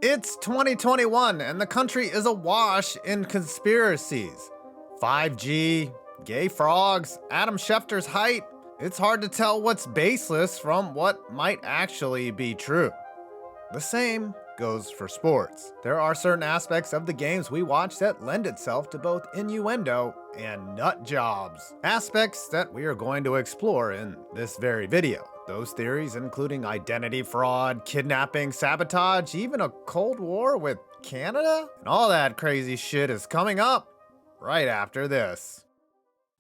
It's 2021 and the country is awash in conspiracies. 5G, gay frogs, Adam Schefter's height. It's hard to tell what's baseless from what might actually be true. The same goes for sports. There are certain aspects of the games we watch that lend itself to both innuendo and nut jobs. Aspects that we are going to explore in this very video. Those theories including identity fraud, kidnapping, sabotage, even a Cold War with Canada? And all that crazy shit is coming up right after this.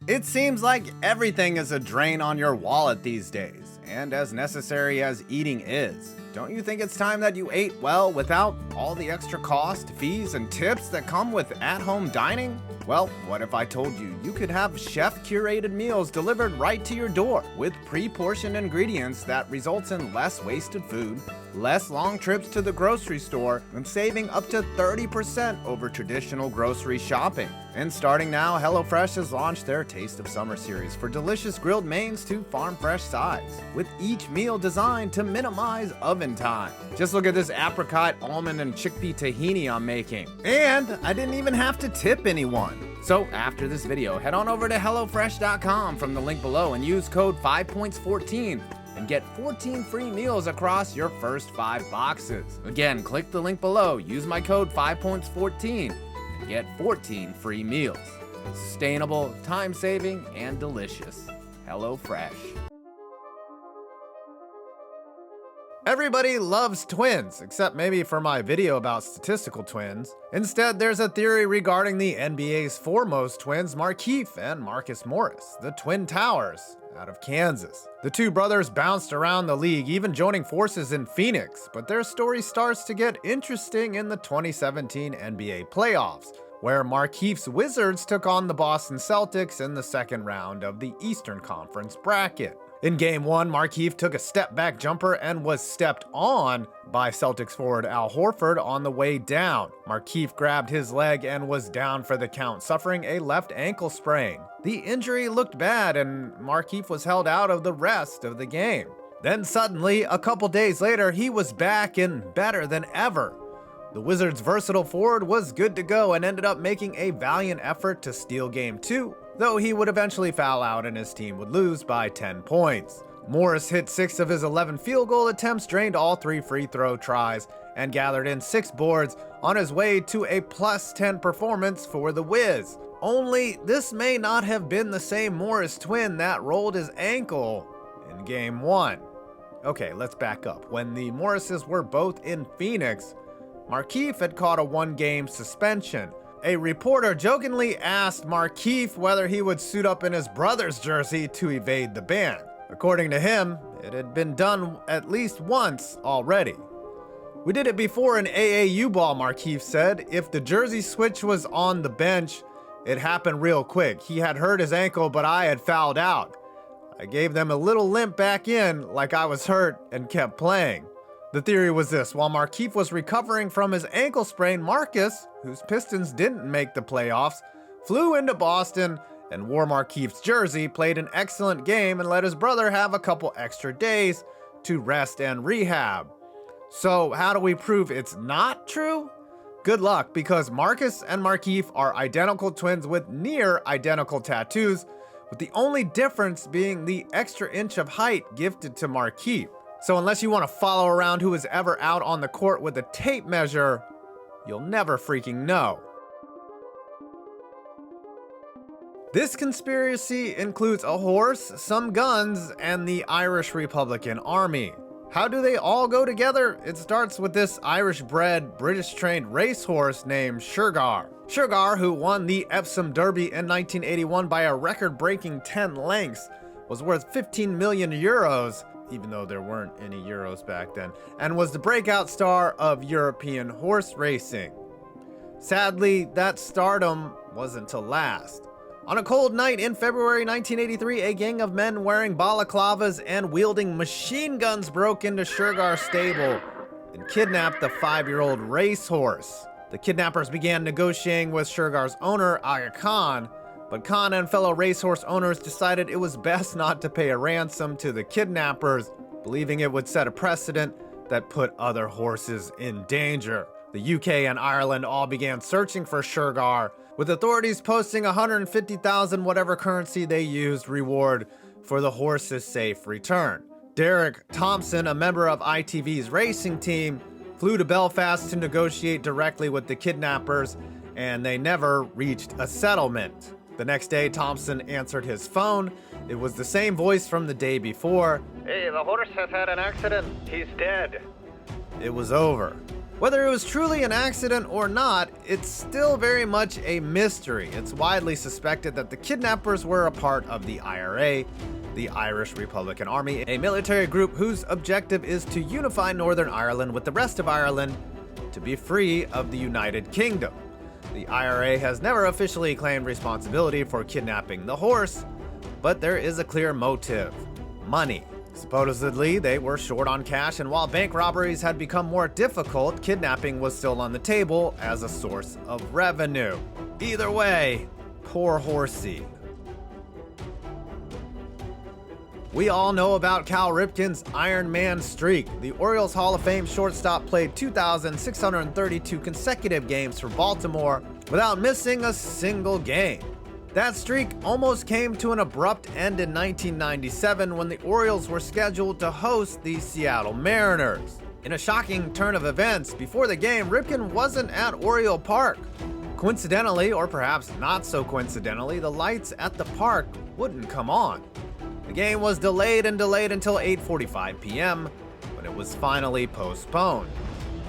It seems like everything is a drain on your wallet these days, and as necessary as eating is, don't you think it's time that you ate well without all the extra cost, fees, and tips that come with at-home dining? Well, what if I told you you could have chef-curated meals delivered right to your door with pre-portioned ingredients that results in less wasted food, less long trips to the grocery store, and saving up to 30% over traditional grocery shopping. And starting now, HelloFresh has launched their Taste of Summer series for delicious grilled mains to farm-fresh sides, with each meal designed to minimize oven time. Just look at this apricot, almond, and chickpea tahini I'm making. And I didn't even have to tip anyone. So after this video, head on over to HelloFresh.com from the link below and use code 5points14 and get 14 free meals across your first 5 boxes. Again, click the link below, use my code 5points14 and get 14 free meals. Sustainable, time-saving, and delicious. HelloFresh. Everybody loves twins, except maybe for my video about statistical twins. Instead, there's a theory regarding the NBA's foremost twins, Markieff and Marcus Morris, the Twin Towers, out of Kansas. The two brothers bounced around the league, even joining forces in Phoenix, but their story starts to get interesting in the 2017 NBA playoffs, where Markieff's Wizards took on the Boston Celtics in the second round of the Eastern Conference bracket. In Game 1, Markieff took a step-back jumper and was stepped on by Celtics forward Al Horford on the way down. Markieff grabbed his leg and was down for the count, suffering a left ankle sprain. The injury looked bad and Markieff was held out of the rest of the game. Then suddenly, a couple days later, he was back and better than ever. The Wizards' versatile forward was good to go and ended up making a valiant effort to steal Game 2, though he would eventually foul out and his team would lose by 10 points. Morris hit 6 of his 11 field goal attempts, drained all 3 free throw tries, and gathered in 6 boards on his way to a plus 10 performance for the Wiz. Only this may not have been the same Morris twin that rolled his ankle in Game 1. Okay, let's back up. When the Morrises were both in Phoenix, Markieff had caught a 1-game suspension. A reporter jokingly asked Markieff whether he would suit up in his brother's jersey to evade the ban. According to him, it had been done at least once already. "We did it before in AAU ball," Markieff said. "If the jersey switch was on the bench, it happened real quick. He had hurt his ankle, but I had fouled out. I gave them a little limp back in like I was hurt and kept playing." The theory was this: while Markieff was recovering from his ankle sprain, Marcus, whose Pistons didn't make the playoffs, flew into Boston and wore Markieff's jersey, played an excellent game, and let his brother have a couple extra days to rest and rehab. So how do we prove it's not true? Good luck, because Marcus and Markieff are identical twins with near identical tattoos, with the only difference being the extra inch of height gifted to Markieff. So unless you want to follow around who is ever out on the court with a tape measure, you'll never freaking know. This conspiracy includes a horse, some guns, and the Irish Republican Army. How do they all go together? It starts with this Irish-bred, British-trained racehorse named Shergar. Shergar, who won the Epsom Derby in 1981 by a record-breaking 10 lengths, was worth 15 million euros, even though there weren't any euros back then, and was the breakout star of European horse racing. Sadly, that stardom wasn't to last. On a cold night in February 1983, a gang of men wearing balaclavas and wielding machine guns broke into Shergar's stable and kidnapped the 5-year-old racehorse. The kidnappers began negotiating with Shergar's owner, Aga Khan, but Khan and fellow racehorse owners decided it was best not to pay a ransom to the kidnappers, believing it would set a precedent that put other horses in danger. The UK and Ireland all began searching for Shergar, with authorities posting 150,000 whatever currency they used reward for the horse's safe return. Derek Thompson, a member of ITV's racing team, flew to Belfast to negotiate directly with the kidnappers, and they never reached a settlement. The next day, Thompson answered his phone. It was the same voice from the day before. Hey, the horse has had an accident. He's dead. It was over. Whether it was truly an accident or not, it's still very much a mystery. It's widely suspected that the kidnappers were a part of the IRA, the Irish Republican Army, a military group whose objective is to unify Northern Ireland with the rest of Ireland to be free of the United Kingdom. The IRA has never officially claimed responsibility for kidnapping the horse, but there is a clear motive: money. Supposedly, they were short on cash, and while bank robberies had become more difficult, kidnapping was still on the table as a source of revenue. Either way, poor horsey. We all know about Cal Ripken's Iron Man streak. The Orioles Hall of Fame shortstop played 2,632 consecutive games for Baltimore without missing a single game. That streak almost came to an abrupt end in 1997 when the Orioles were scheduled to host the Seattle Mariners. In a shocking turn of events, before the game, Ripken wasn't at Oriole Park. Coincidentally, or perhaps not so coincidentally, the lights at the park wouldn't come on. The game was delayed until 8:45 p.m., when it was finally postponed.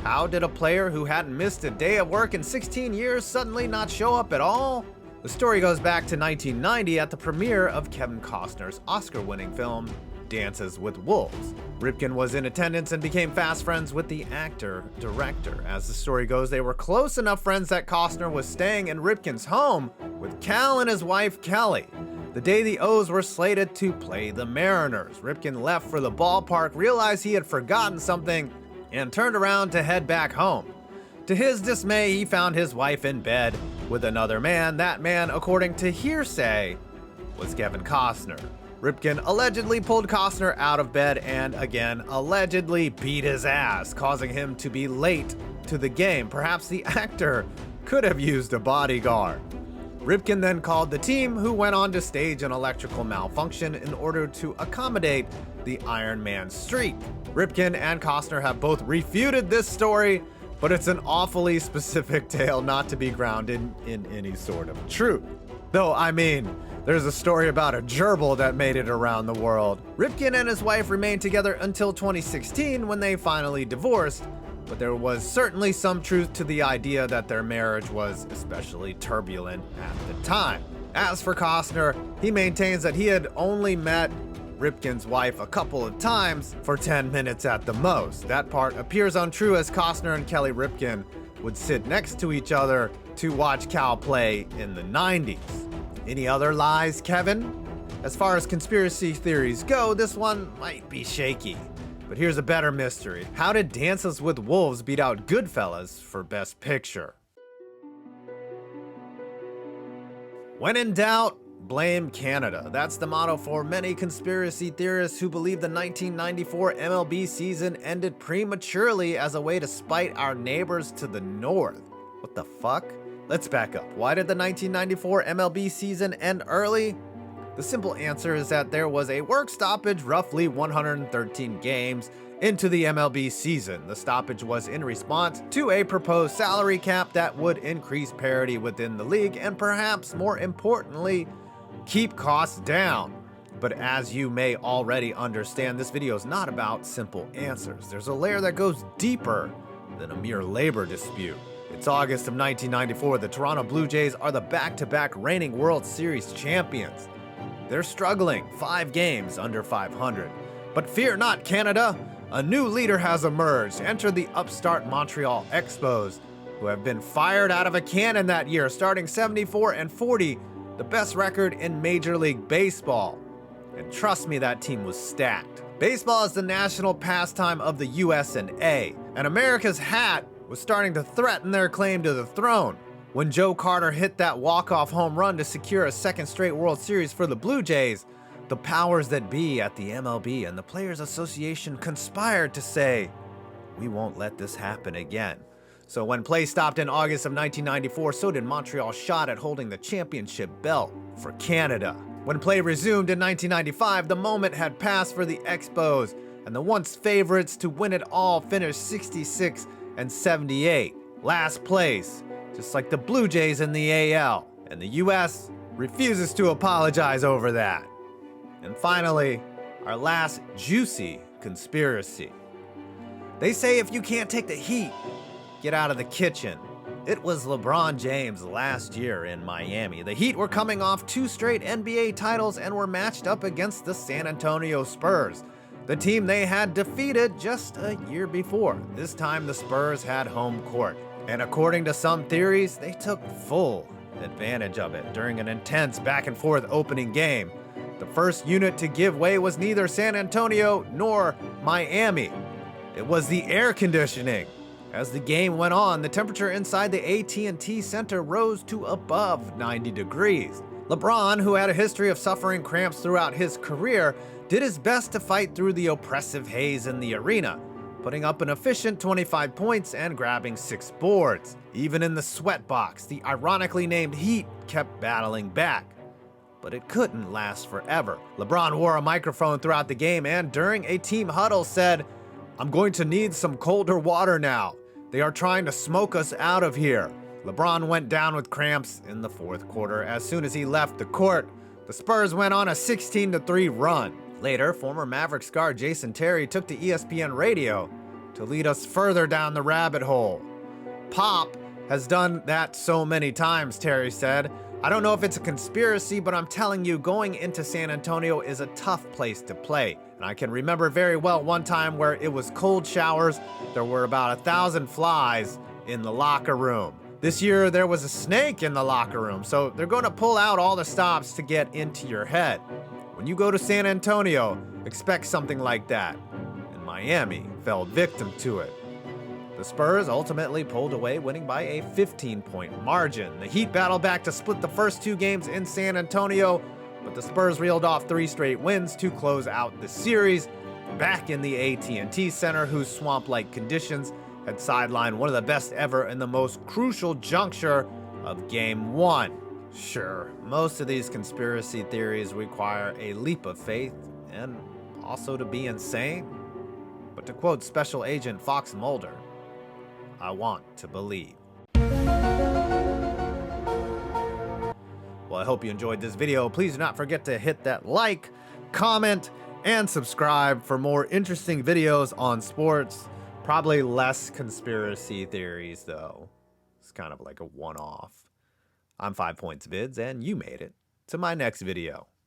How did a player who hadn't missed a day of work in 16 years suddenly not show up at all? The story goes back to 1990 at the premiere of Kevin Costner's Oscar-winning film, Dances with Wolves. Ripken was in attendance and became fast friends with the actor-director. As the story goes, they were close enough friends that Costner was staying in Ripken's home with Cal and his wife Kelly. The day the O's were slated to play the Mariners, Ripken left for the ballpark, realized he had forgotten something, and turned around to head back home. To his dismay, he found his wife in bed with another man. That man, according to hearsay, was Kevin Costner. Ripken allegedly pulled Costner out of bed and, again, allegedly beat his ass, causing him to be late to the game. Perhaps the actor could have used a bodyguard. Ripken then called the team, who went on to stage an electrical malfunction in order to accommodate the Iron Man streak. Ripken and Costner have both refuted this story, but it's an awfully specific tale not to be grounded in any sort of truth. Though, I mean, there's a story about a gerbil that made it around the world. Ripken and his wife remained together until 2016 when they finally divorced, but there was certainly some truth to the idea that their marriage was especially turbulent at the time. As for Costner, he maintains that he had only met Ripken's wife a couple of times for 10 minutes at the most. That part appears untrue, as Costner and Kelly Ripken would sit next to each other to watch Cal play in the 90s. Any other lies, Kevin? As far as conspiracy theories go, this one might be shaky. But here's a better mystery. How did Dances with Wolves beat out Goodfellas for Best Picture? When in doubt, blame Canada. That's the motto for many conspiracy theorists who believe the 1994 MLB season ended prematurely as a way to spite our neighbors to the north. What the fuck? Let's back up. Why did the 1994 MLB season end early? The simple answer is that there was a work stoppage roughly 113 games into the MLB season. The stoppage was in response to a proposed salary cap that would increase parity within the league and, perhaps more importantly, keep costs down. But as you may already understand, this video is not about simple answers. There's a layer that goes deeper than a mere labor dispute. It's August of 1994. The Toronto Blue Jays are the back-to-back reigning World Series champions. They're struggling, 5 games under 500. But fear not, Canada! A new leader has emerged. Enter the upstart Montreal Expos, who have been fired out of a cannon that year, starting 74-40, the best record in Major League Baseball. And trust me, that team was stacked. Baseball is the national pastime of the US&A, and America's hat was starting to threaten their claim to the throne. When Joe Carter hit that walk-off home run to secure a second straight World Series for the Blue Jays, the powers that be at the MLB and the Players Association conspired to say, we won't let this happen again. So when play stopped in August of 1994, so did Montreal's shot at holding the championship belt for Canada. When play resumed in 1995, the moment had passed for the Expos, and the once favorites to win it all finished 66 and 78, last place, just like the Blue Jays in the AL, and the US refuses to apologize over that. And finally, our last juicy conspiracy. They say if you can't take the heat, get out of the kitchen. It was LeBron James last year in Miami. The Heat were coming off 2 straight NBA titles and were matched up against the San Antonio Spurs, the team they had defeated just a year before. This time the Spurs had home court, and according to some theories, they took full advantage of it during an intense back-and-forth opening game. The first unit to give way was neither San Antonio nor Miami. It was the air conditioning. As the game went on, the temperature inside the AT&T Center rose to above 90 degrees. LeBron, who had a history of suffering cramps throughout his career, did his best to fight through the oppressive haze in the arena, putting up an efficient 25 points and grabbing 6 boards. Even in the sweat box, the ironically named Heat kept battling back. But it couldn't last forever. LeBron wore a microphone throughout the game and during a team huddle said, "I'm going to need some colder water now. They are trying to smoke us out of here." LeBron went down with cramps in the fourth quarter. As soon as he left the court, the Spurs went on a 16-3 run. Later, former Mavericks guard Jason Terry took to ESPN radio to lead us further down the rabbit hole. "Pop has done that so many times," Terry said. "I don't know if it's a conspiracy, but I'm telling you, going into San Antonio is a tough place to play. And I can remember very well one time where it was cold showers. There were about 1,000 flies in the locker room. This year, there was a snake in the locker room, so they're going to pull out all the stops to get into your head. When you go to San Antonio, expect something like that." And Miami fell victim to it. The Spurs ultimately pulled away, winning by a 15-point margin. The Heat battled back to split the first 2 games in San Antonio, but the Spurs reeled off 3 straight wins to close out the series back in the AT&T Center, whose swamp-like conditions had sidelined one of the best ever in the most crucial juncture of Game 1. Sure, most of these conspiracy theories require a leap of faith and also to be insane. But to quote Special Agent Fox Mulder, "I want to believe." Well, I hope you enjoyed this video. Please do not forget to hit that like, comment, and subscribe for more interesting videos on sports. Probably less conspiracy theories, though. It's kind of like a one-off. I'm 5 Points Vids, and you made it to my next video.